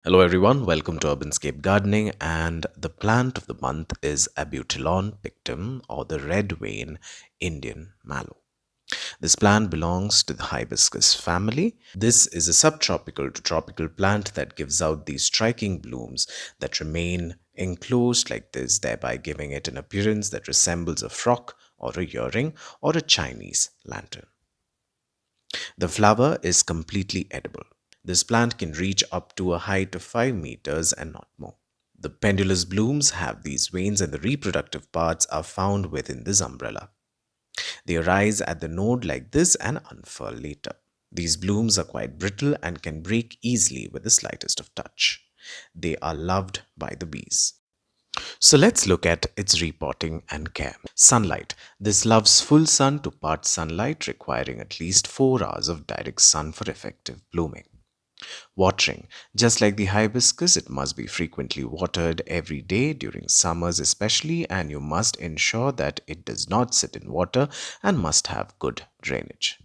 Hello everyone, welcome to Urbanscape Gardening, and the plant of the month is Abutilon Pictum, or the red vein Indian mallow. This plant belongs to the hibiscus family. This is a subtropical to tropical plant that gives out these striking blooms that remain enclosed like this, thereby giving it an appearance that resembles a frock or a earring or a Chinese lantern. The flower is completely edible. This plant can reach up to a height of 5 meters and not more. The pendulous blooms have these veins and the reproductive parts are found within this umbrella. They arise at the node like this and unfurl later. These blooms are quite brittle and can break easily with the slightest of touch. They are loved by the bees. So let's look at its repotting and care. Sunlight. This loves full sun to part sunlight, requiring at least 4 hours of direct sun for effective blooming. Watering. Just like the hibiscus, it must be frequently watered every day during summers especially, and you must ensure that it does not sit in water and must have good drainage.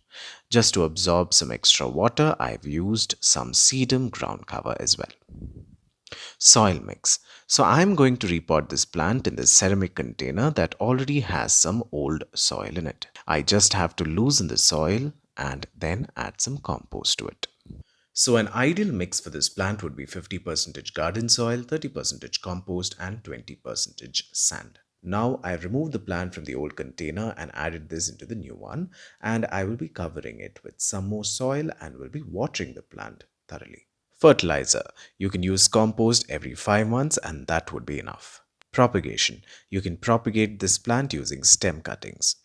Just to absorb some extra water, I've used some sedum ground cover as well. Soil mix. So I'm going to repot this plant in this ceramic container that already has some old soil in it. I just have to loosen the soil and then add some compost to it. So an ideal mix for this plant would be 50% garden soil, 30% compost and 20% sand. Now I removed the plant from the old container and added this into the new one, and I will be covering it with some more soil and will be watering the plant thoroughly. Fertilizer. You can use compost every 5 months and that would be enough. Propagation. You can propagate this plant using stem cuttings.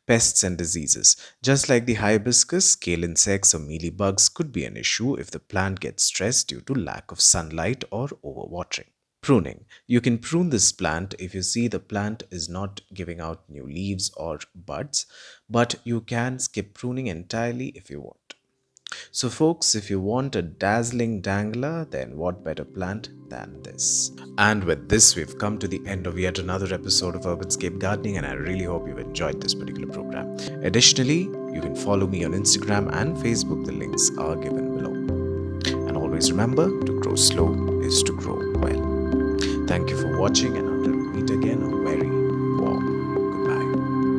Pests and diseases. Just like the hibiscus, scale insects or mealybugs could be an issue if the plant gets stressed due to lack of sunlight or overwatering. Pruning. You can prune this plant if you see the plant is not giving out new leaves or buds, but you can skip pruning entirely if you want. So folks, if you want a dazzling dangler, then what better plant than this? And with this, we've come to the end of yet another episode of Urbanscape Gardening, and I really hope you've enjoyed this particular program. Additionally, you can follow me on Instagram and Facebook. The links are given below. And always remember, to grow slow is to grow well. Thank you for watching, and until we meet again, a very